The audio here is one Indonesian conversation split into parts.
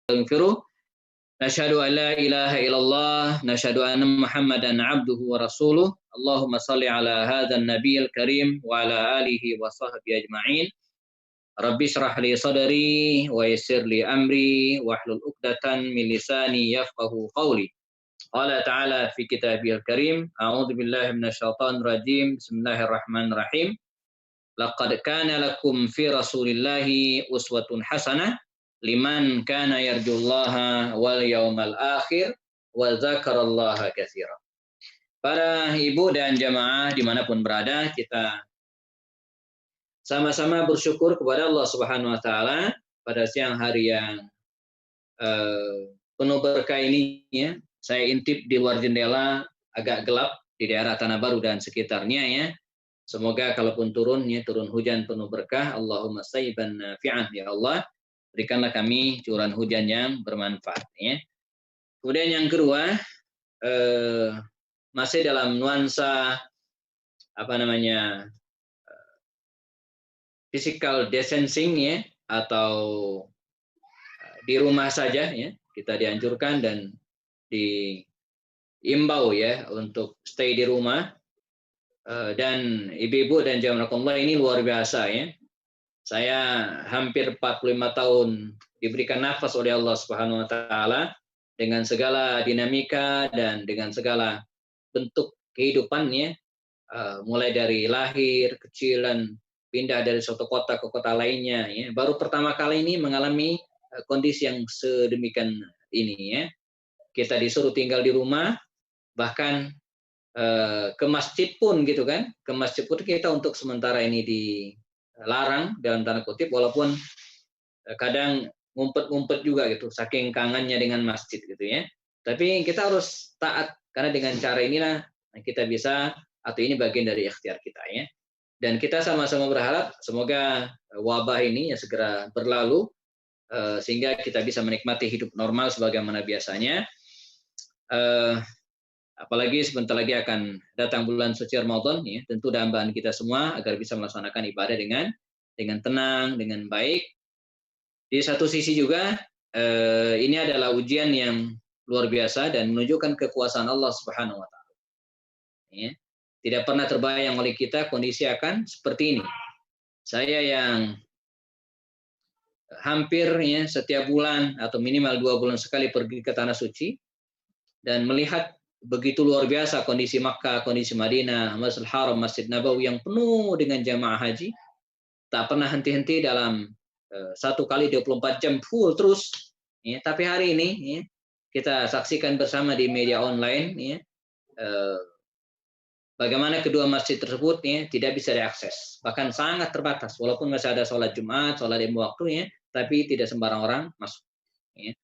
ونستغفره نشهد أن لا إله إلا الله نشهد أن محمدا عبده ورسوله اللهم صل على هذا النبي الكريم وعلى آله وصحبه أجمعين رب اشرح لي صدري ويسر لي أمري واحلل عقدة من لساني يفقه قولي قال تعالى في كتابه الكريم أعوذ بالله من الشيطان الرجيم بسم الله الرحمن الرحيم لقد كان لكم في رسول الله أسوة حسنة liman kana yarjullaha wal yaumal akhir wa dzakarallaha katsira. Para ibu dan jamaah dimanapun berada, kita sama-sama bersyukur kepada Allah Subhanahu wa taala pada siang hari yang penuh berkah ini ya. Saya intip di luar jendela agak gelap di daerah Tanah Baru dan sekitarnya ya. Semoga kalaupun turun ya turun hujan penuh berkah. Allahumma sayyiban nafi'an ya Allah. Berikanlah kami curahan hujan yang bermanfaat. Ya. Kemudian yang kedua, masih dalam nuansa physical distancing ya, atau di rumah saja ya, kita dianjurkan dan diimbau ya untuk stay di rumah. Dan ibu-ibu dan jamaah ini luar biasa ya. Saya hampir 45 tahun diberikan nafas oleh Allah Subhanahu wa taala dengan segala dinamika dan dengan segala bentuk kehidupannya, mulai dari lahir, kecilan, pindah dari suatu kota ke kota lainnya ya. Baru pertama kali ini mengalami kondisi yang sedemikian ini ya. Kita disuruh tinggal di rumah, bahkan ke masjid pun gitu kan. Ke masjid pun kita untuk sementara ini dilarang dalam tanda kutip, walaupun kadang ngumpet-ngumpet juga gitu, saking kangennya dengan masjid gitu ya. Tapi kita harus taat, karena dengan cara inilah kita bisa, atau ini bagian dari ikhtiar kita ya. Dan kita sama-sama berharap semoga wabah ini ya segera berlalu, sehingga kita bisa menikmati hidup normal sebagaimana biasanya. Apalagi sebentar lagi akan datang bulan suci Ramadan ya, tentu dambaan kita semua agar bisa melaksanakan ibadah dengan tenang, dengan baik. Di satu sisi juga ini adalah ujian yang luar biasa dan menunjukkan kekuasaan Allah Subhanahu wa taala. Ya. Tidak pernah terbayang oleh kita kondisi akan seperti ini. Saya yang hampir ya setiap bulan atau minimal 2 bulan sekali pergi ke tanah suci dan melihat begitu luar biasa kondisi Makkah, kondisi Madinah, Masjidil Haram, Masjid Nabawi yang penuh dengan jamaah haji, tak pernah henti-henti dalam 1 kali 24 jam full terus. Ya, tapi hari ini ya, kita saksikan bersama di media online ya, bagaimana kedua masjid tersebut ya, tidak bisa diakses, bahkan sangat terbatas, walaupun masih ada sholat Jumat, sholat lima waktu ya, tapi tidak sembarang orang masuk. Ya.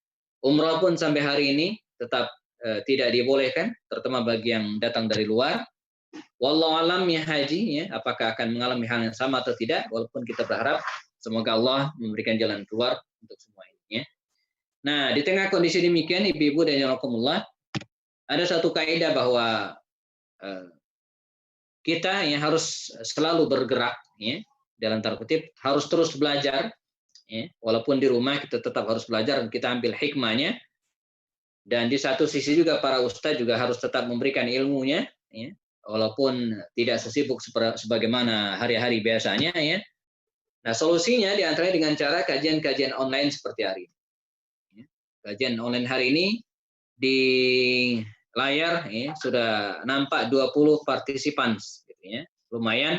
Umrah pun sampai hari ini tetap tidak dibolehkan, terutama bagi yang datang dari luar. Wallahu alam ya haji ya, apakah akan mengalami hal yang sama atau tidak, walaupun kita berharap semoga Allah memberikan jalan keluar untuk semua ini ya. Nah, di tengah kondisi demikian ibu-ibu dan jazakumullah, ada satu kaidah bahwa kita ya harus selalu bergerak ya, dalam tanda kutip harus terus belajar ya, walaupun di rumah kita tetap harus belajar dan kita ambil hikmahnya. Dan di satu sisi juga para ustadz juga harus tetap memberikan ilmunya, ya, walaupun tidak sesibuk sebagaimana hari-hari biasanya. Ya. Nah solusinya diantaranya dengan cara kajian-kajian online seperti hari ini. Ya. Kajian online hari ini di layar ya, sudah nampak 20 partisipan, gitu ya. Lumayan,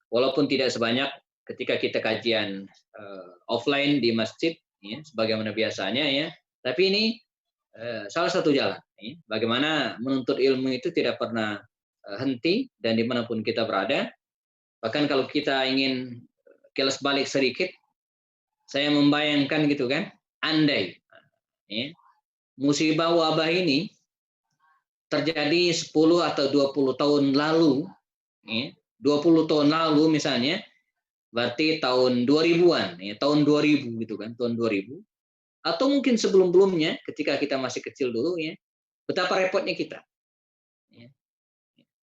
walaupun tidak sebanyak ketika kita kajian offline di masjid, ya, sebagaimana biasanya ya. Tapi ini salah satu jalan ya. Bagaimana menuntut ilmu itu tidak pernah henti dan dimanapun kita berada. Bahkan kalau kita ingin kilas balik sedikit, saya membayangkan gitu kan, andai ya, musibah wabah ini terjadi 10 atau 20 tahun lalu ya, 20 tahun lalu misalnya, berarti tahun 2000-an ya, tahun 2000 gitu kan, tahun 2000. Atau mungkin sebelum-belumnya ketika kita masih kecil dulu ya, betapa repotnya kita. Ya.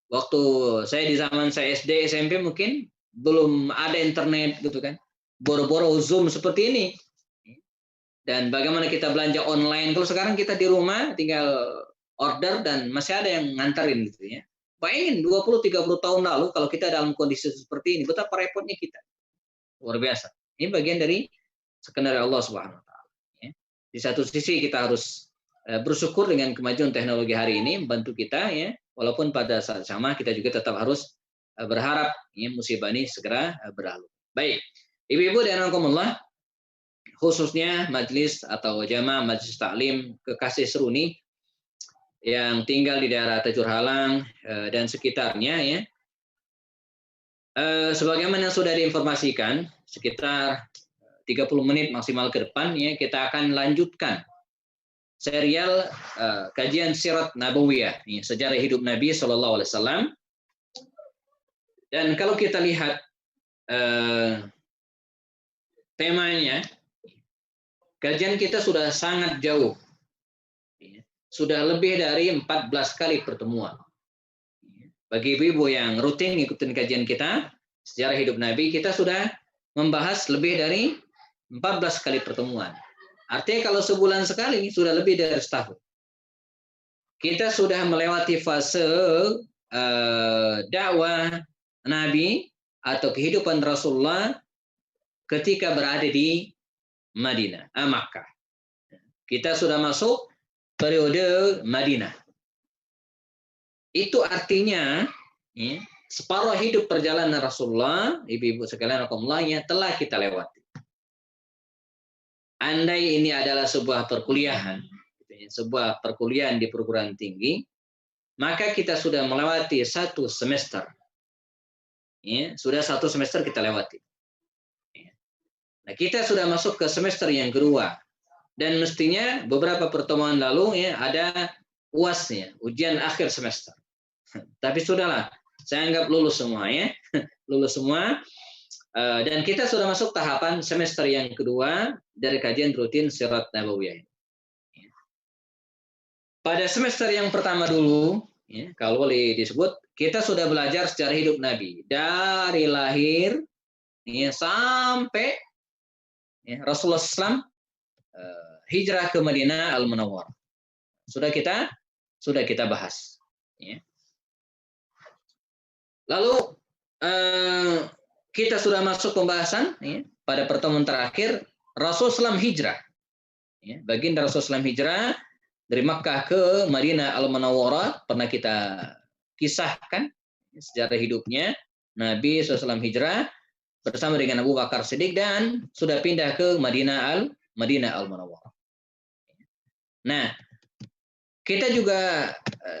Waktu saya di zaman saya SD SMP mungkin belum ada internet gitu kan, boro-boro Zoom seperti ini. Dan bagaimana kita belanja online? Kalau sekarang kita di rumah tinggal order dan masih ada yang nganterin gitu ya. Bayangin 20-30 tahun lalu kalau kita dalam kondisi seperti ini, betapa repotnya kita. Luar biasa. Ini bagian dari skenario Allah Subhanahu wa taala. Ya. Di satu sisi kita harus bersyukur dengan kemajuan teknologi hari ini membantu kita ya, walaupun pada saat sama kita juga tetap harus berharap ya, musibah ini segera berlalu. Baik. Ibu-ibu dan anak-anak, khususnya majelis atau jamaah majelis taklim Kekasih Seruni yang tinggal di daerah Tajur Halang dan sekitarnya ya. Sebagaimana yang sudah diinformasikan, sekitar 30 menit maksimal ke depan ya kita akan lanjutkan serial kajian sirat nabawiyah, ya, sejarah hidup Nabi Shallallahu Alaihi Wasallam. Dan kalau kita lihat temanya, kajian kita sudah sangat jauh. Sudah lebih dari 14 kali pertemuan. Bagi ibu-ibu yang rutin ngikutin kajian kita, sejarah hidup Nabi, kita sudah membahas lebih dari 14 kali pertemuan. Artinya kalau sebulan sekali, sudah lebih dari setahun. Kita sudah melewati fase dakwah Nabi atau kehidupan Rasulullah ketika berada di Madinah, Makkah. Kita sudah masuk periode Madinah. Itu artinya ya, separuh hidup perjalanan Rasulullah, ibu-ibu sekalian rahimakumullah, telah kita lewati. Andai ini adalah sebuah perkuliahan, sebuah perkuliahan di perguruan tinggi, maka kita sudah melewati satu semester. Ya, sudah satu semester kita lewati. Nah, kita sudah masuk ke semester yang kedua. Dan mestinya beberapa pertemuan lalu ya ada UAS-nya, ujian akhir semester. Tapi sudahlah, saya anggap lulus semua ya. Lulus semua. Dan kita sudah masuk tahapan semester yang kedua dari kajian rutin sirat nabawiyah. Pada semester yang pertama dulu, ya, kalau boleh disebut, kita sudah belajar sejarah hidup Nabi. Dari lahir ya, sampai ya, Rasulullah SAW hijrah ke Madinah Al-Munawwarah. Sudah kita bahas. Ya. Lalu kita sudah masuk pembahasan ya, pada pertemuan terakhir Rasulullah SAW hijrah. Ya, baginda Rasulullah SAW hijrah dari Makkah ke Madinah Al-Munawwarah, pernah kita kisahkan sejarah hidupnya. Nabi SAW hijrah bersama dengan Abu Bakar Siddiq dan sudah pindah ke Madinah Al-Munawwarah. Nah, kita juga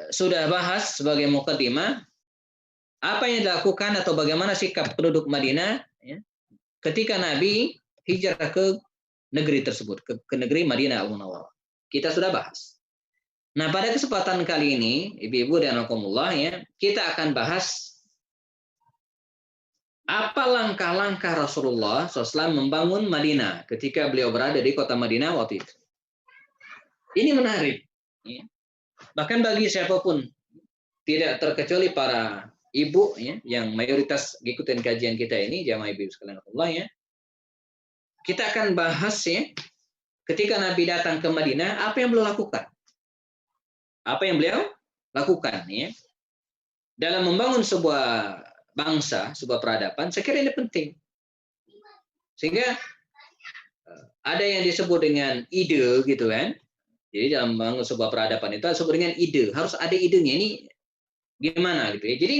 sudah bahas sebagai mukaddimah apa yang dilakukan atau bagaimana sikap penduduk Madinah ya, ketika Nabi hijrah ke negeri tersebut, ke negeri Madinah Al-Munawwarah. Kita sudah bahas. Nah, pada kesempatan kali ini, ibu-ibu dan akumullah ya, kita akan bahas apa langkah-langkah Rasulullah SAW membangun Madinah ketika beliau berada di kota Madinah waktu itu. Ini menarik. Ya. Bahkan bagi siapapun, tidak terkecuali para ibu ya, yang mayoritas ngikutin kajian kita ini, jamaah ibu sekalian Allah ya. Kita akan bahas ya, ketika Nabi datang ke Madinah, apa yang beliau lakukan? Apa yang beliau lakukan ya? Dalam membangun sebuah bangsa, sebuah peradaban, saya kira ini penting. Sehingga ada yang disebut dengan ide gitu kan. Jadi dalam membangun sebuah peradaban itu disebut dengan ide. Harus ada idenya, ini gimana gitu ya. Jadi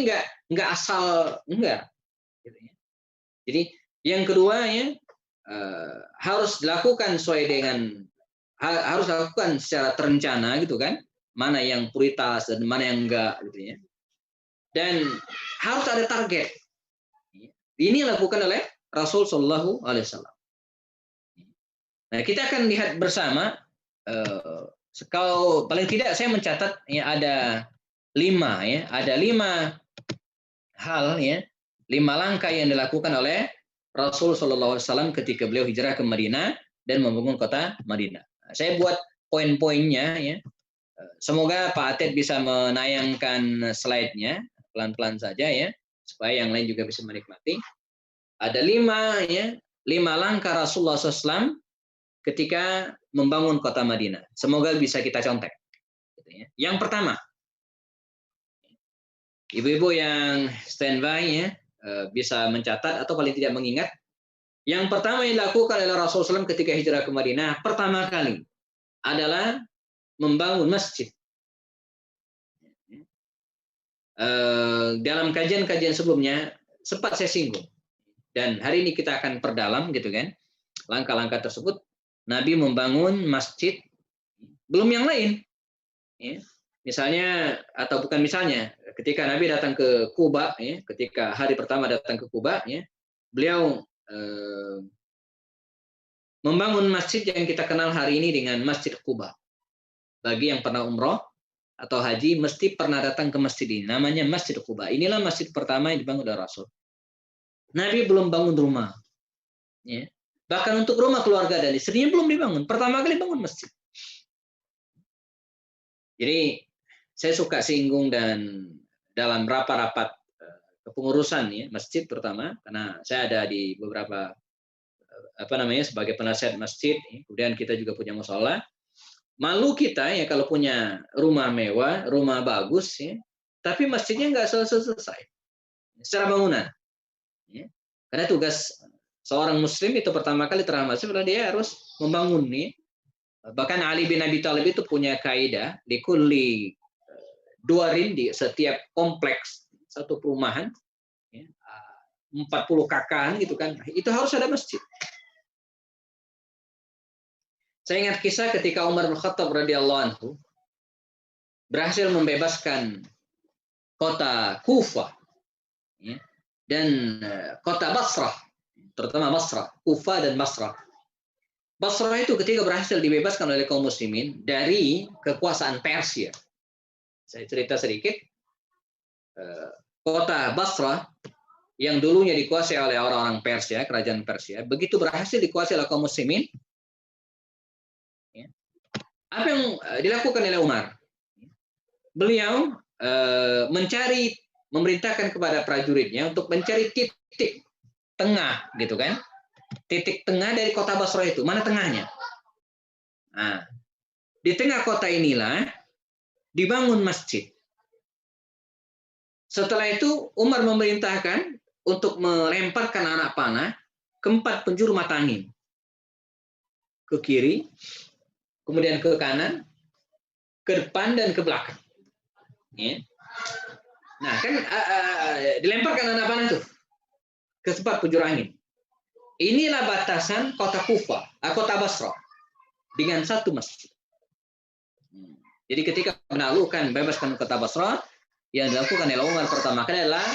enggak asal enggak. Gitu ya. Jadi yang kedua ya harus dilakukan sesuai dengan harus dilakukan secara terencana gitu kan. Mana yang prioritas dan mana yang enggak gitu ya. Dan harus ada target. Ini dilakukan oleh Rasul Shallallahu Alaihi Wasallam. Nah, kita akan lihat bersama. Kalau paling tidak saya mencatat ya ada 5 hal ya, 5 langkah yang dilakukan oleh Rasul Shallallahu Alaihi Wasallam ketika beliau hijrah ke Madinah dan membangun kota Madinah. Saya buat poin-poinnya ya. Semoga Pak Atet bisa menayangkan slide-nya pelan-pelan saja ya, supaya yang lain juga bisa menikmati. Ada 5 langkah Rasulullah SAW ketika membangun kota Madinah. Semoga bisa kita contek. Yang pertama, ibu-ibu yang standby ya, bisa mencatat atau paling tidak mengingat. Yang pertama yang dilakukan oleh Rasulullah SAW ketika hijrah ke Madinah, pertama kali adalah membangun masjid. Dalam kajian-kajian sebelumnya sempat saya singgung, dan hari ini kita akan perdalam gitu kan langkah-langkah tersebut. Nabi membangun masjid, belum yang lain. Ya. Misalnya, atau bukan misalnya, ketika Nabi datang ke Kuba, ya, ketika hari pertama datang ke Kuba, ya, beliau membangun masjid yang kita kenal hari ini dengan Masjid Kuba. Bagi yang pernah umroh atau haji, mesti pernah datang ke masjid ini. Namanya Masjid Kuba. Inilah masjid pertama yang dibangun oleh Rasul. Nabi belum bangun rumah. Ya. Bahkan untuk rumah keluarga dan istrinya belum dibangun. Pertama kali bangun masjid. Jadi saya suka singgung dan dalam rapat-rapat kepengurusan ya, masjid terutama, karena saya ada di beberapa sebagai penasihat masjid, kemudian kita juga punya mushola. Malu kita ya kalau punya rumah mewah, rumah bagus ya, tapi masjidnya nggak selesai secara bangunan. Ya. Karena tugas seorang muslim itu pertama kali terhadap masjid, dia harus membangun nih. Bahkan Ali bin Abi Thalib itu punya kaidah, di kulli duarin, di setiap kompleks satu perumahan, ya, 40 kakaan gitu kan, itu harus ada masjid. Saya ingat kisah ketika Umar bin Khattab radhiyallahu anhu berhasil membebaskan kota Kufah ya, dan kota Basrah, terutama Basrah, Kufah dan Basrah. Basrah itu ketika berhasil dibebaskan oleh kaum muslimin dari kekuasaan Persia. Saya cerita sedikit. Kota Basrah yang dulunya dikuasai oleh orang-orang Persia, kerajaan Persia, begitu berhasil dikuasai oleh kaum muslimin, apa yang dilakukan oleh Umar? Beliau memerintahkan kepada prajuritnya untuk mencari titik tengah, gitu kan? Titik tengah dari kota Basrah itu, mana tengahnya? Nah, di tengah kota inilah dibangun masjid. Setelah itu Umar memerintahkan untuk melemparkan anak panah ke 4 penjuru mata angin, ke kiri, kemudian ke kanan, ke depan dan ke belakang. Ya. Nah, kan dilemparkan anak panah itu ke 4 penjuru angin. Inilah batasan kota Kufah, kota Basrah dengan satu masjid. Jadi ketika menaklukkan, bebaskan kota Basrah, yang dilakukan oleh Umar pertama kali adalah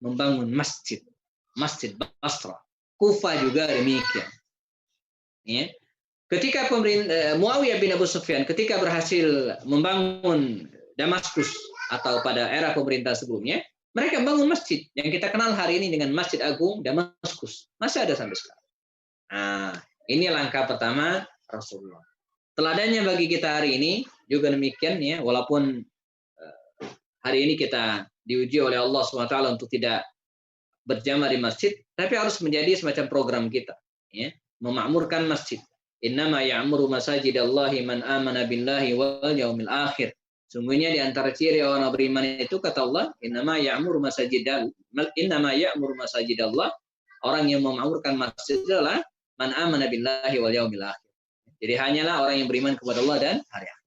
membangun masjid, Masjid Basrah. Kufah juga demikian. Ya. Ketika Muawiyah bin Abu Sufyan ketika berhasil membangun Damaskus atau pada era pemerintah sebelumnya, mereka bangun masjid yang kita kenal hari ini dengan Masjid Agung Damaskus. Masih ada sampai sekarang. Nah, ini langkah pertama Rasulullah. Teladannya bagi kita hari ini juga demikian ya, walaupun hari ini kita diuji oleh Allah SWT untuk tidak berjamaah di masjid, tapi harus menjadi semacam program kita, ya, memakmurkan masjid. Innama ya'muru masajidallahi man amana billahi wal yaumil akhir. Sungguhnya di antara ciri orang beriman itu kata Allah, innama ya'muru masajidallah, orang yang memakmurkan masjid adalah man amana billahi wal yaumil akhir. Jadi hanyalah orang yang beriman kepada Allah dan hari akhir.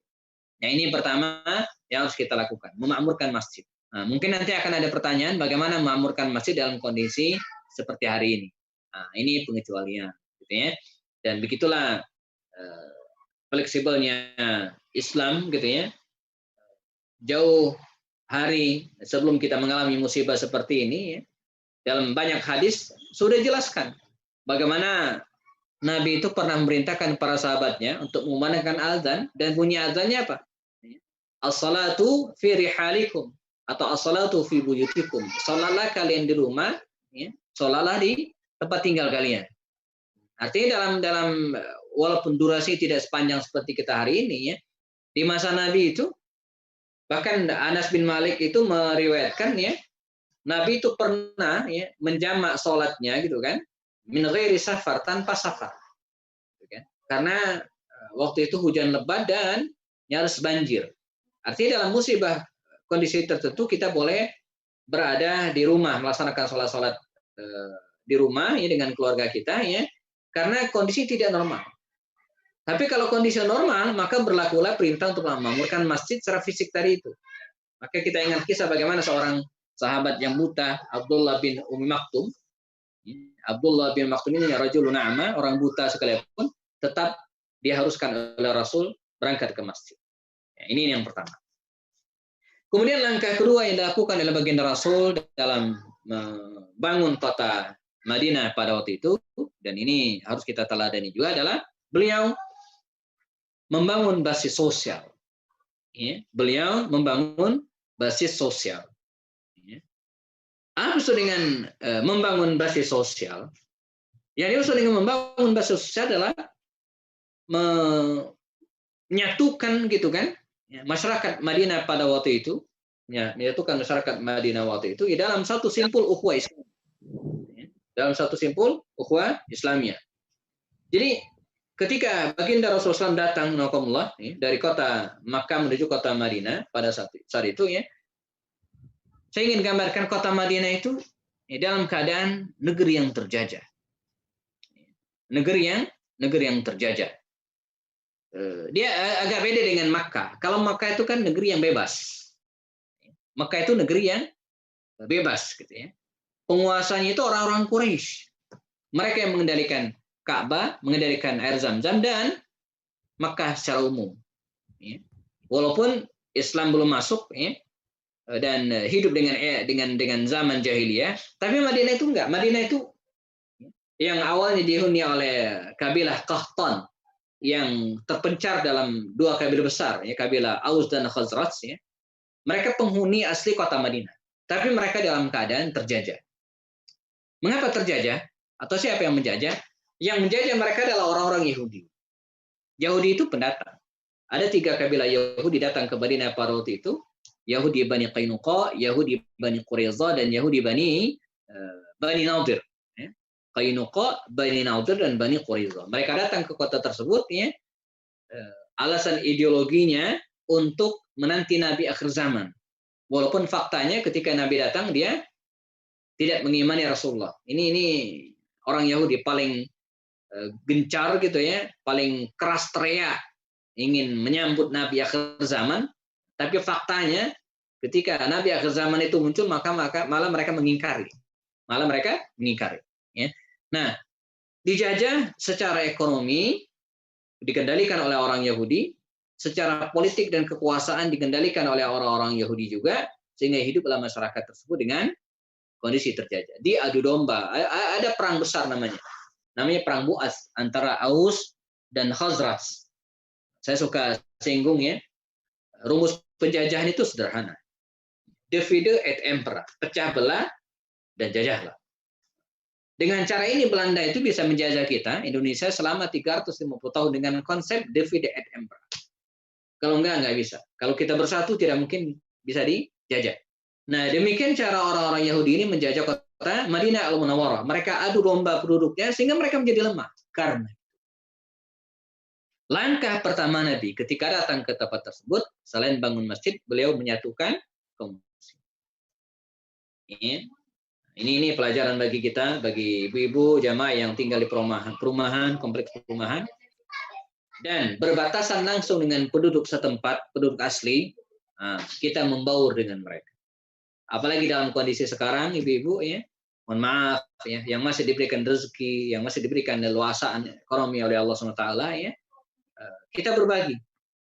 Nah, ini pertama yang harus kita lakukan, memakmurkan masjid. Nah, mungkin nanti akan ada pertanyaan bagaimana memakmurkan masjid dalam kondisi seperti hari ini. Nah, ini pengecualian, gitu ya. Dan begitulah fleksibelnya Islam, gitu ya. Jauh hari sebelum kita mengalami musibah seperti ini, ya, dalam banyak hadis sudah jelaskan bagaimana Nabi itu pernah memerintahkan para sahabatnya untuk mengumandangkan azan, dan bunyi azannya apa? As-salatu fi rihalikum atau as-salatu fi buyutikum. Salatlah kalian di rumah, ya, salatlah di tempat tinggal kalian. Artinya dalam walaupun durasi tidak sepanjang seperti kita hari ini, ya, di masa Nabi itu bahkan Anas bin Malik itu meriwayatkan, ya, Nabi itu pernah, ya, menjamak sholatnya gitu kan, min ghairi safar, tanpa safar, gitu kan. karena waktu itu hujan lebat dan nyaris banjir. Artinya dalam musibah kondisi tertentu kita boleh berada di rumah melaksanakan sholat-sholat di rumah ya dengan keluarga kita ya, karena kondisi tidak normal. Tapi kalau kondisi normal maka berlakulah perintah untuk memakmurkan masjid secara fisik tadi itu. Maka kita ingat kisah bagaimana seorang sahabat yang buta, Abdullah bin Umi Maktum. Abdullah bin Maktum ini rajulun a'ma, orang buta sekalipun, tetap diharuskan oleh Rasul berangkat ke masjid. Ya, ini yang pertama. Kemudian langkah kedua yang dilakukan oleh baginda Rasul dalam membangun kota Madinah pada waktu itu, dan ini harus kita teladani juga, adalah beliau membangun basis sosial. Ya, beliau membangun basis sosial. Ya. Apa maksud dengan membangun basis sosial? Yang dimaksud dengan membangun basis sosial adalah menyatukan gitu kan ya, masyarakat Madinah pada waktu itu, ya, menyatukan masyarakat Madinah waktu itu ya, dalam satu simpul ukhuwah Islam. Ya, dalam satu simpul ukhuwah Islamiyah. Jadi ketika baginda Rasulullah SAW datang ya, dari kota Makkah menuju kota Madinah pada saat itu ya, saya ingin gambarkan kota Madinah itu ya, dalam keadaan negeri yang terjajah. Negeri yang terjajah. Dia agak beda dengan Makkah. Kalau Makkah itu kan negeri yang bebas. Makkah itu negeri yang bebas gitu ya. Penguasanya itu orang-orang Quraisy. Mereka yang mengendalikan Ka'bah, mengendalikan air Zam-Zam dan Makkah secara umum. Ya. Walaupun Islam belum masuk ya, dan hidup dengan zaman jahiliyah, tapi Madinah itu enggak. Madinah itu yang awalnya dihuni oleh kabilah Qahtan yang terpencar dalam dua kabilah besar, ya, kabilah Aus dan Khazraj, ya. Mereka penghuni asli kota Madinah, tapi mereka dalam keadaan terjajah. Mengapa terjajah? Atau siapa yang menjajah? Yang menjajah mereka adalah orang-orang Yahudi. Yahudi itu pendatang. Ada 3 kabilah Yahudi datang ke Madinah pada waktu itu. Yahudi Bani Qainuqa, Yahudi Bani Quraiza, dan Yahudi Bani Nadir. Qainuqa, Bani Nadir, dan Bani Quraiza. Mereka datang ke kota tersebut ya, alasan ideologinya untuk menanti Nabi akhir zaman. Walaupun faktanya ketika Nabi datang dia tidak mengimani Rasulullah. Ini orang Yahudi paling gencar gitu ya, paling keras teriak ingin menyambut Nabi akhir zaman, tapi faktanya ketika Nabi akhir zaman itu muncul maka malah mereka mengingkari. Ya. Nah, dijajah secara ekonomi dikendalikan oleh orang Yahudi, secara politik dan kekuasaan dikendalikan oleh orang-orang Yahudi juga, sehingga hiduplah masyarakat tersebut dengan kondisi terjajah. Diadu domba, ada perang besar namanya perang Bu'as antara Aus dan Khazraj. Saya suka singgung ya, rumus penjajahan itu sederhana. Divide et impera, pecah belah dan jajahlah. Dengan cara ini Belanda itu bisa menjajah kita, Indonesia, selama 350 tahun dengan konsep divide et impera. Kalau nggak bisa. Kalau kita bersatu tidak mungkin bisa dijajah. Nah, demikian cara orang-orang Yahudi ini menjajah kota Madinah Al-Munawwarah. Mereka adu domba penduduknya sehingga mereka menjadi lemah. Karena langkah pertama Nabi ketika datang ke tempat tersebut, selain bangun masjid, beliau menyatukan kaum muslimin. Ini pelajaran bagi kita, bagi ibu-ibu jamaah yang tinggal di perumahan, kompleks perumahan, dan berbatasan langsung dengan penduduk setempat, penduduk asli, kita membaur dengan mereka. Apalagi dalam kondisi sekarang, ibu-ibu, ya, mohon maaf, ya, yang masih diberikan rezeki, yang masih diberikan leluasaan ekonomi oleh Allah SWT, ya, kita berbagi.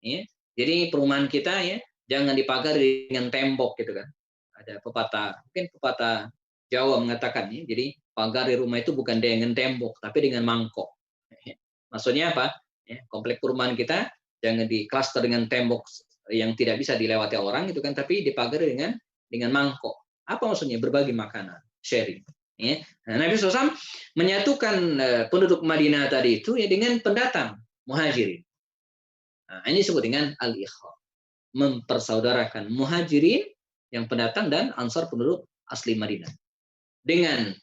Ya. Jadi perumahan kita ya jangan dipagari dengan tembok gitu kan. Ada mungkin pepatah Jawa mengatakan ya, jadi pagar di rumah itu bukan dengan tembok, tapi dengan mangkok. Maksudnya apa? Ya, komplek perumahan kita jangan diklaster dengan tembok yang tidak bisa dilewati orang gitu kan, tapi dipagari dengan mangkok. Apa maksudnya? Berbagi makanan, sharing. Ya. Nah, Nabi SAW menyatukan penduduk Madinah tadi itu ya dengan pendatang muhajirin. Nah, ini disebut dengan al-ikhwa, mempersaudarakan muhajirin yang pendatang dan ansar penduduk asli Madinah dengan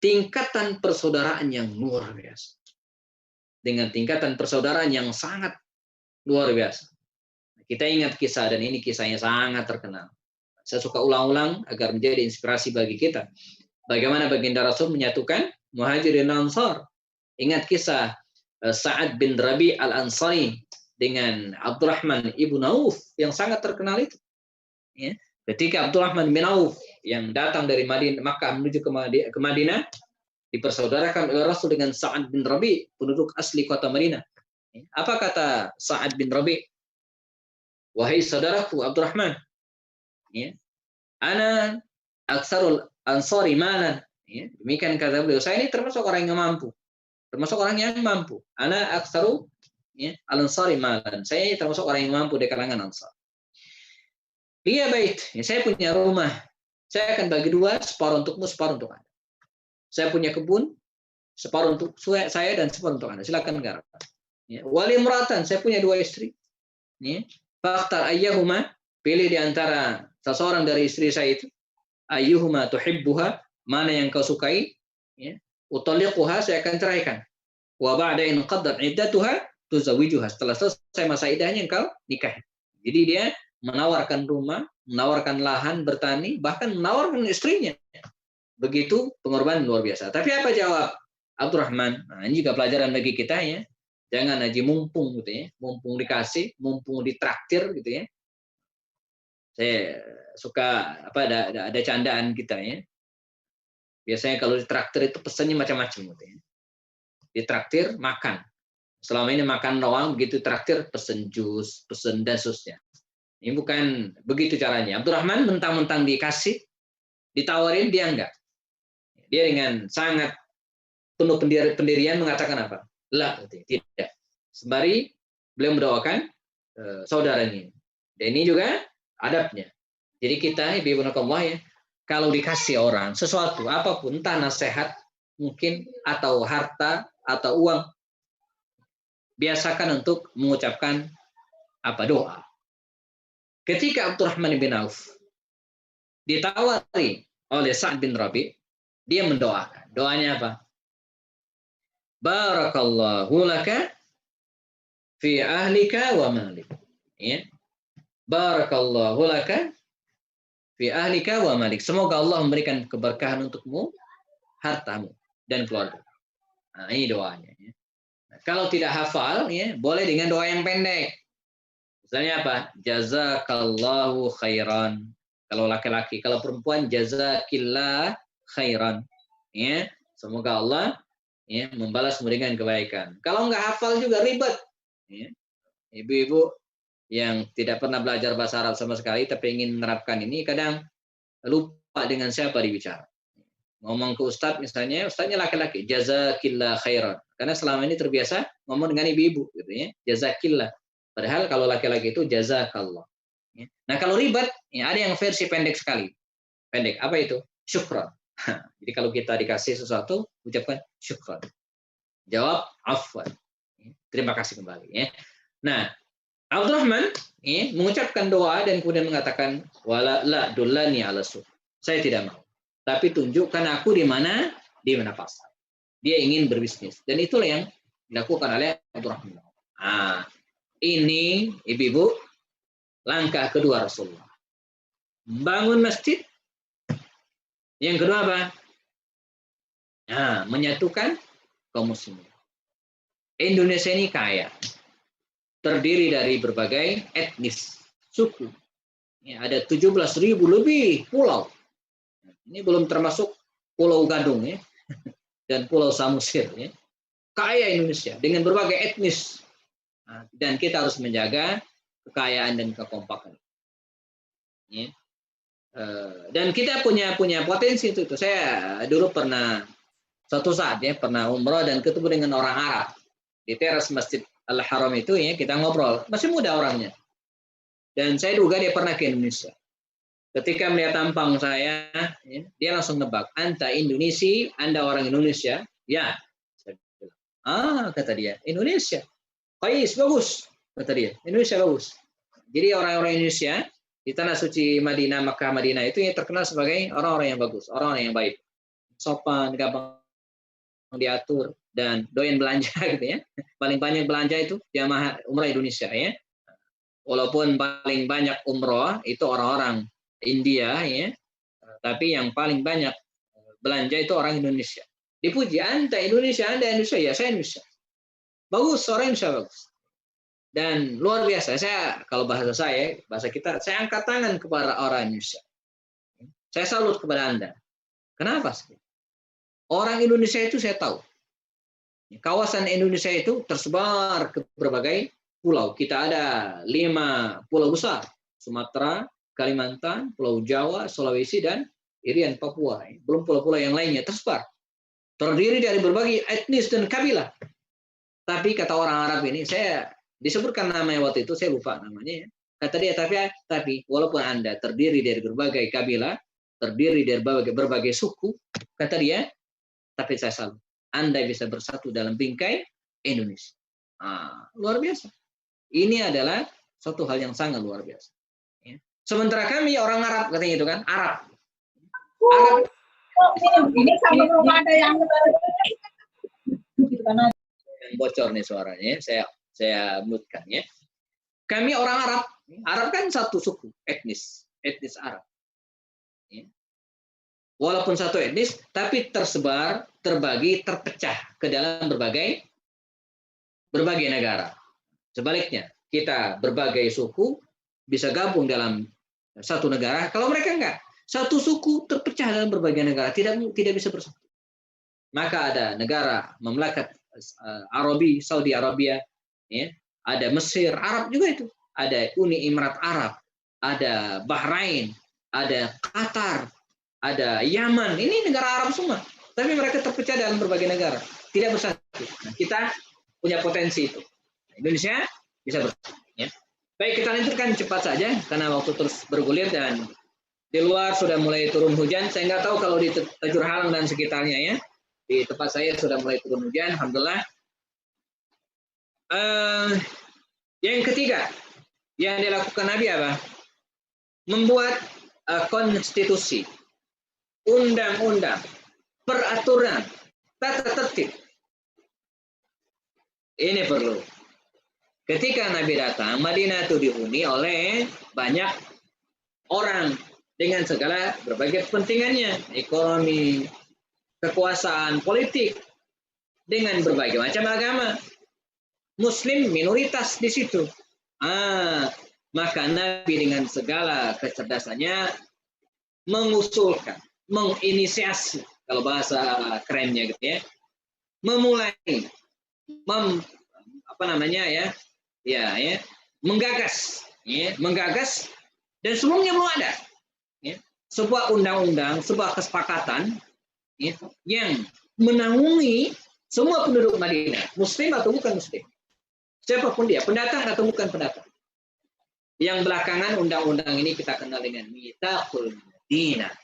tingkatan persaudaraan yang luar biasa. dengan tingkatan persaudaraan yang sangat luar biasa. Kita ingat kisah, dan ini kisahnya sangat terkenal. Saya suka ulang-ulang agar menjadi inspirasi bagi kita. Bagaimana baginda Rasul menyatukan Muhajirin dan Ansar. Ingat kisah Sa'ad bin Rabi al-Ansari dengan Abdurrahman ibn Auf yang sangat terkenal itu. Ya. Ketika Abdurrahman bin Auf yang datang dari Makkah menuju ke Madinah, dipersaudarakan oleh Rasul dengan Sa'ad bin Rabi, penduduk asli kota Madinah. Apa kata Sa'ad bin Rabi? Wahai saudaraku Abdurrahman, ya, ana aksarul ansari malan. Ya, demikian kata beliau. Saya ini termasuk orang yang mampu. Termasuk orang yang mampu. Ana aksaru ya, al-ansari malan. Saya termasuk orang yang mampu di kalangan Ansar. Liya bait. Ya, saya punya rumah. Saya akan bagi dua, separuh untukmu, separuh untuk Anda. Saya punya kebun, separuh untuk saya dan separuh untuk Anda. Silakan garap. Ya, wali imratan, saya punya dua istri. Ya. Faktar ayyuhuma, pilih di antara seseorang dari istri saya itu. Ayyuhuma tuhibbuha, mana yang kau sukai, ya. Utalliquha, saya akan ceraikan. Wa ba'da in qaddat iddatuha tuzawijuha. Setelah selesai masa iddahnya engkau nikah. Jadi dia menawarkan rumah, menawarkan lahan bertani, bahkan menawarkan istrinya. Begitu pengorbanan luar biasa. Tapi apa jawab Abdurrahman? Nah, ini juga pelajaran bagi kita ya. Jangan aja mumpung gitu ya, mumpung dikasih, mumpung ditraktir gitu ya. Saya suka ada candaan kita ya. Biasanya kalau ditraktir itu pesannya macam-macam gitu ya. Ditraktir makan. Selama ini makan doang, begitu traktir pesen jus, pesen dan seterusnya. Ini bukan begitu caranya. Abdurrahman mentang-mentang dikasih, ditawarin dia enggak. Dia dengan sangat penuh pendirian mengatakan apa? La, tidak. Sembari beliau mendoakan saudaranya. Dan ini juga adabnya. Jadi kita, ibu Allah ya, kalau dikasih orang sesuatu, apapun, entah nasihat, mungkin, atau harta, atau uang, biasakan untuk mengucapkan doa. Ketika Abdurrahman bin Auf ditawari oleh Sa'ad bin Rabi, dia mendoakan. Doanya apa? Barakallahu laka fi ahlika wa malik. Ya. Barakallahu laka fi ahlika wa malik. Semoga Allah memberikan keberkahan untukmu, hartamu dan keluarga. Nah, ini doanya. Ya. Nah, kalau tidak hafal, ya, boleh dengan doa yang pendek. Misalnya apa? Jazakallahu khairan. Kalau laki-laki, kalau perempuan jazakillah khairan. Ya, semoga Allah ya membalas dengan kebaikan. Kalau nggak hafal juga ribet. Ya. Ibu-ibu yang tidak pernah belajar bahasa Arab sama sekali tapi ingin menerapkan ini kadang lupa dengan siapa dibicara. Ngomong ke ustadz misalnya, ustadznya laki-laki, jazakillah khairan. Karena selama ini terbiasa ngomong dengan ibu-ibu gitu ya, jazakillah. Padahal kalau laki-laki itu jazakallah. Ya. Nah kalau ribet, ya ada yang versi pendek sekali. Pendek, apa itu? Syukran. Jadi kalau kita dikasih sesuatu, ucapkan syukran. Jawab afwan. Terima kasih kembali. Ya. Nah, Abdurrahman ya, mengucapkan doa dan kemudian mengatakan, wala la dullani ala suq. Saya tidak mau. Tapi tunjukkan aku di mana pasar. Dia ingin berbisnis. Dan itulah yang dilakukan oleh Abdurrahman. Nah, ini ibu-ibu langkah kedua Rasulullah. Bangun masjid. Yang kedua apa? Nah, menyatukan kaum muslimin. Indonesia ini kaya. Terdiri dari berbagai etnis, suku. Ya, ada 17.000 lebih pulau. Ini belum termasuk Pulau Gadung ya. Dan Pulau Samosir ya. Kaya Indonesia dengan berbagai etnis. Nah, dan kita harus menjaga kekayaan dan kekompakan. Ya. Dan kita punya potensi itu. Saya dulu pernah suatu saat ya pernah umroh dan ketemu dengan orang Arab di teras Masjid Al-Haram itu ya kita ngobrol. Masih muda orangnya. Dan saya duga dia pernah ke Indonesia. Ketika melihat tampang saya, ya, dia langsung nebak. Anta Indonesi, Anda orang Indonesia. Ya. Saya bilang, kata dia, Indonesia. Kais, bagus. Kata dia, Indonesia bagus. Jadi orang-orang Indonesia di tanah suci Madinah, Makkah, Madinah itu yang terkenal sebagai orang-orang yang bagus, orang-orang yang baik. Sopan, gampang diatur dan doyan belanja gitu ya. Paling banyak belanja itu jamaah umrah Indonesia ya. Walaupun paling banyak umroh itu orang-orang India ya, tapi yang paling banyak belanja itu orang Indonesia. Dipuji, Anda Indonesia, ya saya Indonesia. Bagus, orang Indonesia bagus. Dan luar biasa, saya kalau bahasa kita, saya angkat tangan kepada orang Indonesia. Saya salut kepada Anda. Kenapa sih? Orang Indonesia itu saya tahu. Kawasan Indonesia itu tersebar ke berbagai pulau. Kita ada 5 pulau besar. Sumatera, Kalimantan, Pulau Jawa, Sulawesi, dan Irian, Papua. Belum pulau-pulau yang lainnya tersebar. Terdiri dari berbagai etnis dan kabilah. Tapi kata orang Arab ini, saya disebutkan namanya waktu itu, saya lupa namanya. Kata dia, tapi walaupun Anda terdiri dari berbagai kabilah, terdiri dari berbagai suku, kata dia, tapi saya salut. Anda bisa bersatu dalam bingkai Indonesia. Luar biasa. Ini adalah suatu hal yang sangat luar biasa. Ya. Sementara kami orang Arab, katanya itu kan, Arab. Ini sama rumah ada yang bocor nih suaranya, saya mute-kan ya. Kami orang Arab. Arab kan satu suku, etnis Arab. Ya. Walaupun satu etnis, tapi tersebar, terbagi, terpecah ke dalam berbagai negara. Sebaliknya, kita berbagai suku bisa gabung dalam satu negara. Kalau mereka enggak, satu suku terpecah dalam berbagai negara, tidak bisa bersatu. Maka ada negara Mamlakat Arabi, Saudi Arabia, ya, ada Mesir, Arab juga itu, ada Uni Emirat Arab, ada Bahrain, ada Qatar, ada Yaman, ini negara Arab semua. Tapi mereka terpecah dalam berbagai negara, tidak bersatu. Nah, kita punya potensi itu. Indonesia bisa bersatu. Ya. Baik, kita lanjutkan cepat saja karena waktu terus bergulir dan di luar sudah mulai turun hujan. Saya nggak tahu kalau di Tajur Halang dan sekitarnya ya. Di tempat saya sudah mulai turun hujan, alhamdulillah. Yang ketiga yang dilakukan Nabi apa? Membuat konstitusi, undang-undang, peraturan, tata tertib. Ini perlu. Ketika Nabi datang, Madinah itu dihuni oleh banyak orang dengan segala berbagai kepentingannya, ekonomi, kekuasaan, politik, dengan berbagai macam agama. Muslim minoritas di situ. Maka Nabi dengan segala kecerdasannya mengusulkan, menginisiasi, kalau bahasa kerennya gitu ya, memulai, menggagas, dan sebelumnya belum ada, ya, sebuah undang-undang, sebuah kesepakatan, ya, yang menaungi semua penduduk Madinah, Muslim atau bukan Muslim, siapapun dia, pendatang atau bukan pendatang. Yang belakangan undang-undang ini kita kenal dengan Mitsaqul Madinah,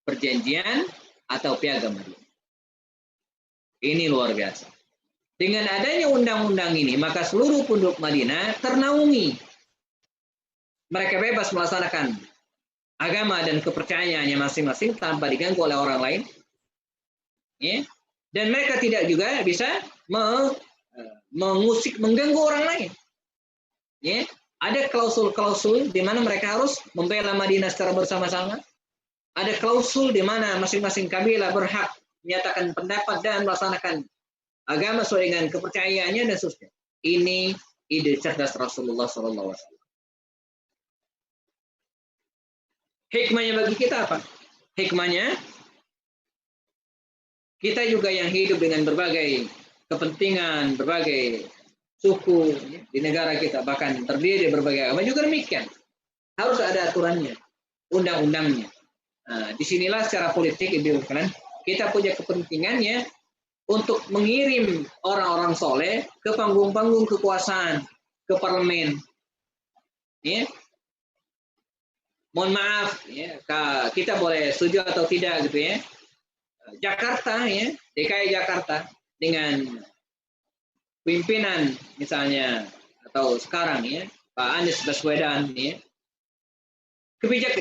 perjanjian atau piagam Madinah. Ini luar biasa. Dengan adanya undang-undang ini, maka seluruh penduduk Madinah ternaungi. Mereka bebas melaksanakan agama dan kepercayaannya masing-masing tanpa diganggu oleh orang lain. Ya. Dan mereka tidak juga bisa mengusik, mengganggu orang lain. Ya. Ada klausul-klausul di mana mereka harus membela Madinah secara bersama-sama. Ada klausul di mana masing-masing kabilah berhak menyatakan pendapat dan melaksanakan agama sesuai dengan kepercayaannya dan seterusnya. Ini ide cerdas Rasulullah SAW. Hikmahnya bagi kita apa? Hikmahnya, kita juga yang hidup dengan berbagai kepentingan, berbagai suku di negara kita, bahkan terdiri dari berbagai agama juga demikian. Harus ada aturannya, undang-undangnya. Nah, disinilah secara politik kita punya kepentingannya untuk mengirim orang-orang soleh ke panggung-panggung kekuasaan, ke parlemen. Ya. Mohon maaf, ya, kita boleh setuju atau tidak gitu ya. Jakarta, ya, DKI Jakarta dengan pimpinan misalnya atau sekarang ya Pak Anies Baswedan ya,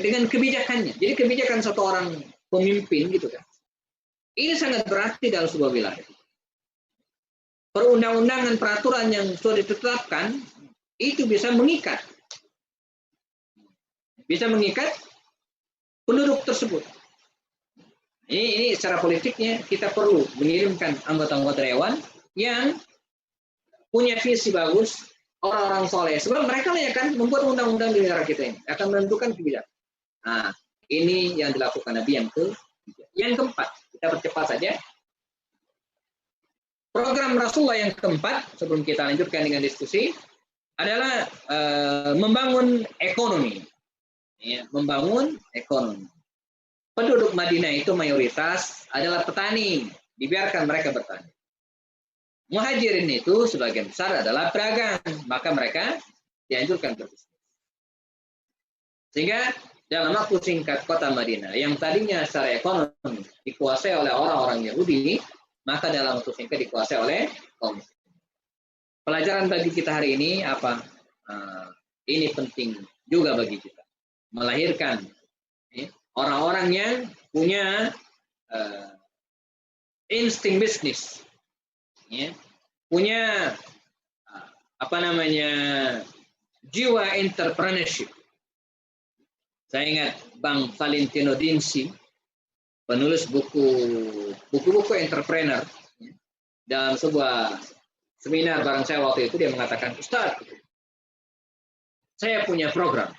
dengan kebijakannya. Jadi kebijakan satu orang pemimpin gitu kan, Ini sangat berarti dalam sebuah wilayah. Perundang-undangan peraturan yang sudah ditetapkan itu bisa mengikat penduduk tersebut. Ini secara politiknya kita perlu mengirimkan anggota-anggota dewan yang punya visi bagus, orang-orang soleh. Sebab mereka yang akan membuat undang-undang di negara kita ini, akan menentukan kebijakan. Nah, ini yang dilakukan Nabi yang keempat. Kita percepat saja. Program Rasulullah yang keempat, sebelum kita lanjutkan dengan diskusi, adalah membangun ekonomi. Ya, membangun ekonomi. Penduduk Madinah itu mayoritas adalah petani, dibiarkan mereka bertani. Muhajirin itu sebagian besar adalah pedagang, maka mereka dianjurkan berbisnis. Sehingga dalam waktu singkat kota Madinah yang tadinya secara ekonomi dikuasai oleh orang-orang Yahudi, maka dalam waktu singkat dikuasai oleh kaum Muslim. Pelajaran bagi kita hari ini apa? Ini penting juga bagi kita. Melahirkan orang-orang yang punya insting bisnis, punya jiwa entrepreneurship. Saya ingat Bang Valentino Dinsi, penulis buku-buku entrepreneur, dalam sebuah seminar bareng saya waktu itu dia mengatakan, Ustaz, saya punya program.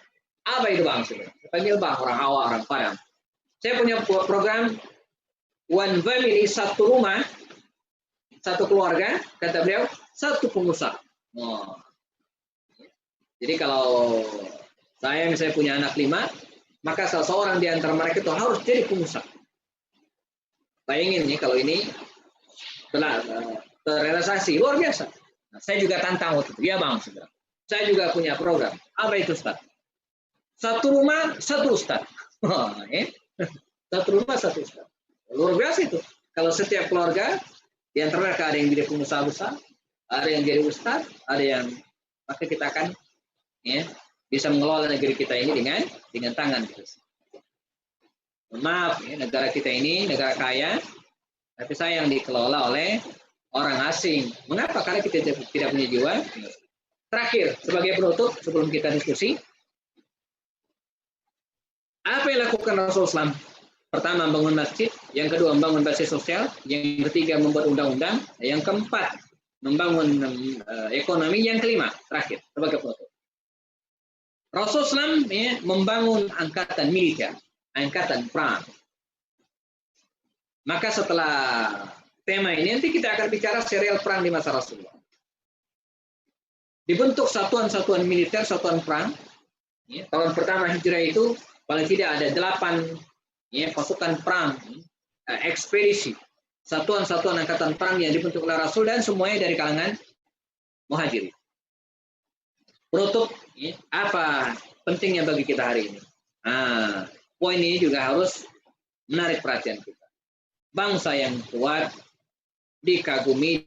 Apa itu Bang? Saya panggil Bang, orang Hawa, orang Padang. Saya punya program one family, satu rumah, satu keluarga, kata beliau, satu pengusaha. Oh. Jadi kalau saya misalnya punya anak 5, maka salah seorang di antara mereka itu harus jadi pengusaha. Bayangin nih kalau ini terrealisasi, luar biasa. Nah, saya juga tantang waktu itu. Ya Bang, saya juga punya program. Apa itu Ustaz? Satu rumah, satu Ustaz. Satu rumah, satu Ustaz. Luar biasa itu. Kalau setiap keluarga, di antara mereka ada yang jadi pengusaha besar, ada yang jadi Ustaz, ada yang, maka kita akan bisa mengelola negeri kita ini dengan tangan. Maaf, negara kita ini negara kaya, tapi sayang dikelola oleh orang asing. Mengapa? Karena kita tidak punya jiwa. Terakhir, sebagai penutup, sebelum kita diskusi, apa yang dilakukan Rasulullah SAW? Pertama, membangun masjid. Yang kedua, membangun basis sosial. Yang ketiga, membuat undang-undang. Yang keempat, membangun ekonomi. Yang kelima, terakhir, sebagai penutup. Rasulullah SAW membangun angkatan militer, angkatan perang. Maka setelah tema ini, nanti kita akan bicara serial perang di masa Rasulullah. Dibentuk satuan-satuan militer, satuan perang. Tahun pertama Hijrah itu paling tidak ada 8 pasukan perang, ekspedisi, satuan-satuan angkatan perang yang dibentuk oleh Rasul dan semuanya dari kalangan Muhajirin. Penutup, apa pentingnya bagi kita hari ini? Poin ini juga harus menarik perhatian kita. Bangsa yang kuat, dikagumi